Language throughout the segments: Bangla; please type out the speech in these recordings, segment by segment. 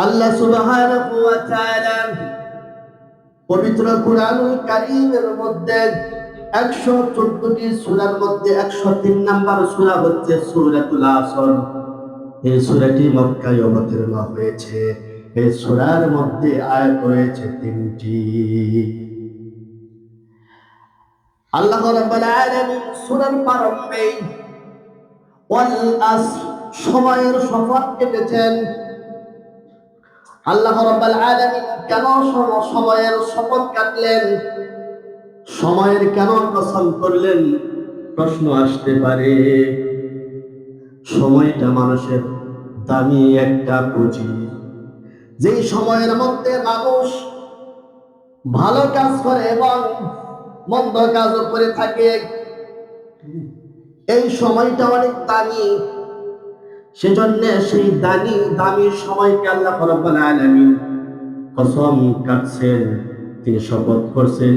আল্লাহ সুবহানাহু ওয়া তাআলা পবিত্র কুরআনুল কারীমের মধ্যে 114টি সূরার মধ্যে 103 নম্বর সূরা হচ্ছে সূরাতুল আসর। এই সূরাটি মক্কায় অবতীর্ণ হয়েছে। এই সূরার মধ্যে আয়াত রয়েছে 3টি। আল্লাহ রাব্বুল আলামিন সূরার প্রারম্ভে ওয়াল আসর সময়ের শপথ কেটেছেন। আল্লাহ রাব্বুল আলামিন কেন সময়ের শপথ কাটলেন, সময়ের কেন কসম করলেন? প্রশ্ন আসতে পারে। সময়টা মানুষের দামি একটা পুঁজি। যেই সময়ের মধ্যে মানুষ ভালো কাজ করে এবং মন্দ কাজও করে থাকে, এই সময়টা অনেক দামি। সেজন্য সেই দামি সময়কে আল্লাহ রাব্বুল আলামিন কসম কাটছেন, তিনি শপথ করছেন।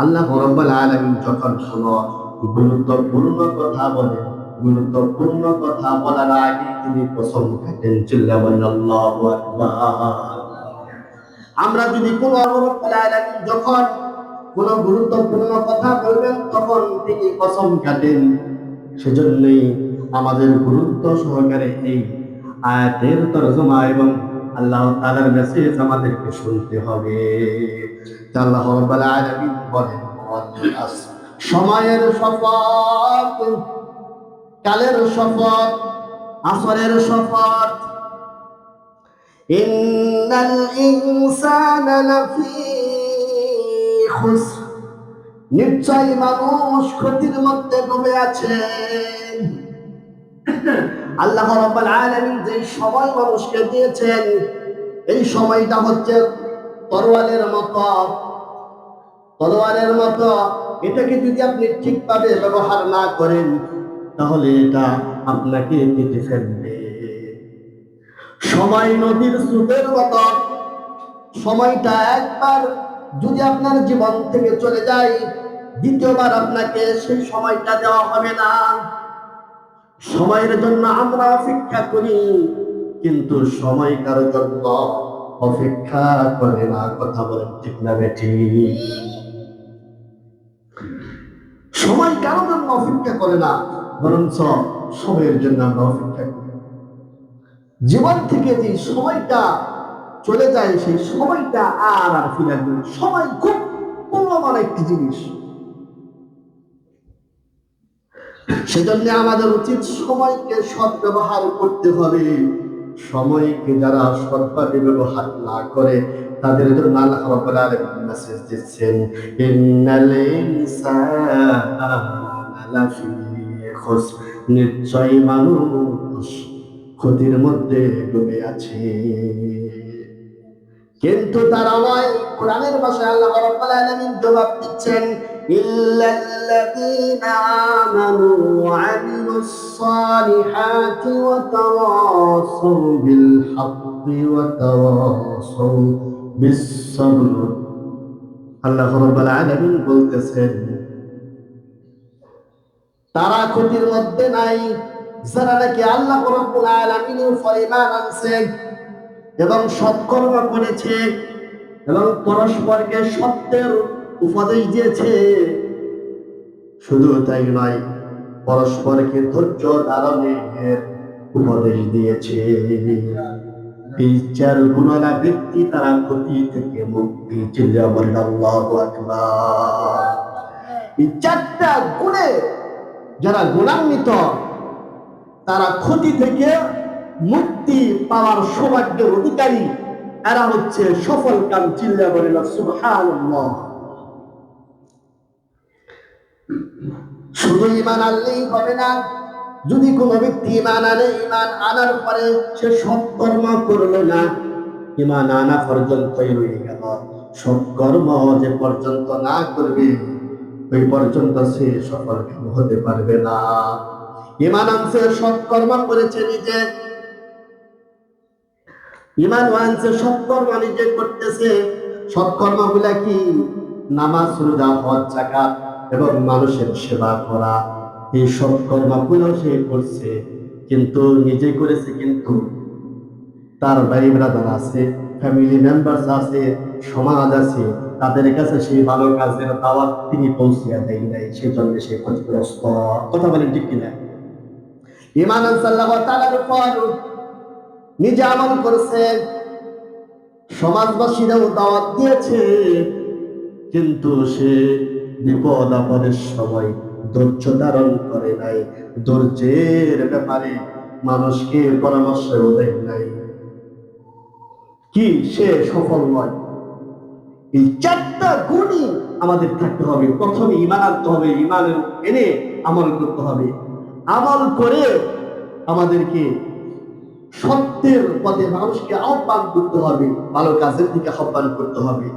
আল্লাহ রাব্বুল আলামিন যখন কোনো গুরুত্বপূর্ণ কথা বলেন, গুরুত্বপূর্ণ কথা বলার আগে তিনি কসম কাটেন। চিল্লা বলেন আল্লাহু আকবার। আমরা যদি কোনো রাব্বুল আলামিন যখন কোনো গুরুত্বপূর্ণ কথা বলবেন তখন তিনি কসম কাটেন। সেজন্যই আমাদের গুরুত্ব সহকারে এই আয়াতের তরজমা এবং আল্লাহ তাআলার মেসেজ আমাদেরকে শুনতে হবে। আল্লাহ রাব্বুল আলামিন বলেন সময়ের শপথ, কালের শপথ, আসরের শপথ। ইন্নাল ইনসানা লাফি খুসর, নিশ্চয় মানুষ ক্ষতির মধ্যে ডুবে আছে। আল্লাহ রাব্বুল আলামিন যে সময় মানুষকে দিয়েছেন, এই সময়টা হচ্ছে তরোয়ালের মতো। তরোয়ালের মতো এটাকে যদি আপনি ঠিকভাবে ব্যবহার না করেন তাহলে এটা আপনাকে কেটে ফেলবে। সময় নদীর স্রোতের মতো। সময়টা একবার যদি আপনার জীবন থেকে চলে যায়, দ্বিতীয়বার আপনাকে সেই সময়টা দেওয়া হবে না। সময়ের জন্য আমরা অপেক্ষা করি, কিন্তু সময় কারোর জন্য অপেক্ষা করে না। কথা বলেন ঠিক না বেঠিক? সময় কারোর জন্য অপেক্ষা করে না, বরঞ্চ সময়ের জন্য আমরা অপেক্ষা করি। জীবন থেকে যে সময়টা চলে যায় সেই সময়টা আর ফিরে আসবে না। সময় খুব মূল্যবান একটি জিনিস। সেজন্য আমাদের উচিত সময়কে সৎ ব্যবহার করতে হবে। সময়কে যারা সৎভাবে ব্যবহার না করে তাদের জন্য আল্লাহ রাব্বুল আলামিন মেসেজ দিচ্ছেন, ইন্নাল ইনসানা লাফি খুসর, নিশ্চয় মানুষ ক্ষতির মধ্যে ডুবে আছে। কিন্তু তারা নয়। কোরআনের ভাষায় আল্লাহ রাব্বুল আলামিন জবাব দিচ্ছেন, ইল্লাল্লাযীনা আমানু ওয়া আমিলুস সালিহাতি ওয়া তাওয়াসাউ বিল হাক্কি ওয়া তাওয়াসাউ বিস সাবর। আল্লাহ রাব্বুল আলামিন বলতেছেন, তারা ক্ষতির মধ্যে নাই যারা নাকি আল্লাহ রাব্বুল আলামিনের উপর ঈমান আনছে এবং সৎকর্ম করেছে এবং পরস্পরকে সত্যের উপদেশ দিয়েছে। শুধু তাই নয়, পরস্পরকে ধৈর্য ধারণের উপদেশ দিয়েছে। এই চার গুণালা ব্যক্তি তারা ক্ষতি থেকে মুক্তি। চিল্লা বলেন আল্লাহু আকবার। এই চারটা গুণে যারা গুণান্বিত তারা ক্ষতি থেকে মুক্তি পাওয়ার সৌভাগ্যের অধিকারী। এরা হচ্ছে সফল কাম। চিল্লা বলেন সুবহানাল্লাহ। শুধু ঈমান আনলেই হবে না। যদি কোনো ব্যক্তি ঈমান আনে, ঈমান আনার পরে সে সৎকর্ম করলো না, ঈমান আনা পর্যন্তই রয়ে গেল। সৎকর্ম যে পর্যন্ত না করবে ওই পর্যন্ত সে সফল কাম হতে পারবে না। ঈমান আনছে, সৎকর্ম করেছে নিজে, ঈমান আনছে, সৎকর্ম নিজে করতেছে। সৎকর্মগুলা কি? নামাজ, রোজা, হজ, যাকাত এবং মানুষের সেবা করা। এই সৎকর্মগুলো সে করছে, কিন্তু নিজে করেছে। কিন্তু তার ভাই ব্রাদার আছে, ফ্যামিলি মেম্বার্স আছে, সমাজ আছে, তাদের কাছে সেই ভালো কাজের দাওয়াত তিনি পৌঁছিয়া দেয় নাই, সেজন্য সে ক্ষতিগ্রস্ত। কথা বলেন ঠিক কিনা? ঈমান আনসাল্লাহ তাআলার উপর নিজে আমল করছে, সমাজবাসীরাও দাওয়াত দিয়েছে, কিন্তু সে বিপদ আপদের সময় ধৈর্য ধারণ করে নাই, ধৈর্যের ব্যাপারে মানুষকে পরামর্শ দেয় নাই, কি সে সফল নয়। এই চারটা গুণই আমাদের থাকতে হবে। প্রথমে ঈমান আনতে হবে, ঈমান এনে আমল করতে হবে, আমল করে আমাদেরকে সত্যের পথে মানুষকে আহ্বান করতে হবে, ভালো কাজের দিকে আহ্বান করতে হবে।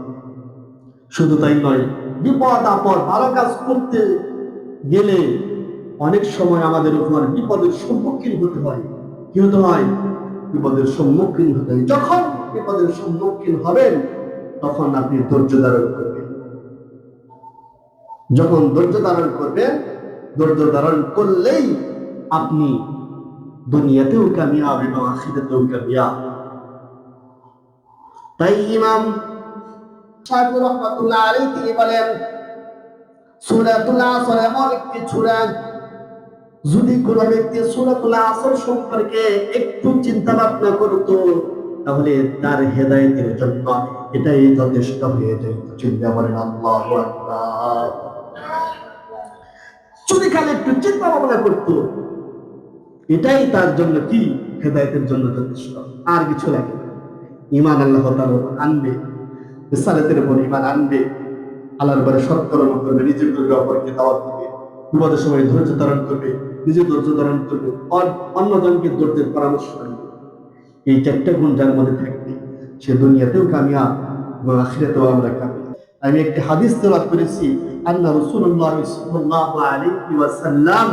শুধু তাই নয়, বিপদ আপদ ভালো কাজ করতে গেলে অনেক সময় আমাদের উপর বিপদের সম্মুখীন হতে হয়। কি হতে হয়? বিপদের সম্মুখীন হতে হয়। যখন বিপদের সম্মুখীন হবেন তখন আপনি ধৈর্য ধারণ করবেন। যখন ধৈর্য ধারণ করবেন, ধৈর্য ধারণ করলেই আপনি দুনিয়াতেও কামিয়াব এবং আখিরাতেও কামিয়াব। তাই ইমাম শাফিঈ রাহমাতুল্লাহ আলাইহি তিনি বলেন, সূরাতুল আসর এমন একটি সূরা, যদি কোন ব্যক্তি সূরাতুল আসর সম্পর্কে একটু চিন্তা ভাবনা করত তাহলে তার হেদায়েতের জন্য এটাই যথেষ্ট হয়ে যেত। চিন্তা করেন, আল্লাহু আকবার। যদি খালি একটু চিন্তা ভাবনা করত, এটাই তার জন্য কি হেদায়েতের জন্য যথেষ্ট, আর কিছু লাগে না। ঈমান আল্লাহ তাআলার উপর আনবে, রিসালাতের উপর ঈমান আনবে, আল্লাহর উপরে সৎকর্ম করবে, নিজের করবে, অপরকে দাওয়াত দিবে, বিপদের সময় ধৈর্য ধারণ করবে, নিজে ধৈর্য ধারণ করবে, অন্যজনকে ধৈর্যের পরামর্শ দিবে। এই চারটা গুণ যার মধ্যে থাকবে সে দুনিয়াতেও কামিয়াব এবং আখিরাতেও আমরা কামিয়াব। আমি একটি হাদিস তেলাওয়াত করেছি, আন্না রাসূলুল্লাহ সাল্লাল্লাহু আলাইহি ওয়াসাল্লাম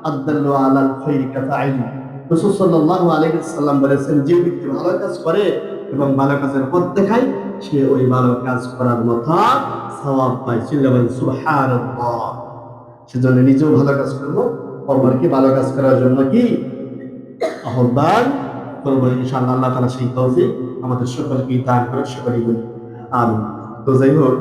আদাল্লু আলাল খায়রি কাফাইল। রাসূল সাল্লাল্লাহু আলাইহি ওয়াসাল্লাম বলেছেন, যে ব্যক্তি ভালো কাজ করে এবং ভালো কাজের পথ দেখায় সে ওই ভালো কাজ করার মতো সওয়াব পায়। চিল্লাবেন সুবহানাল্লাহ। সেজন্য নিজেও ভালো কাজ করবো, অপরকে ভালো কাজ করার জন্য কি আহ্বান করবো। ইনশাআল্লাহ আল্লাহ তাআলা সেই তৌফিক আমাদের সকলকে দান করে, সকলেই বলি আমিন। তো যাই হোক,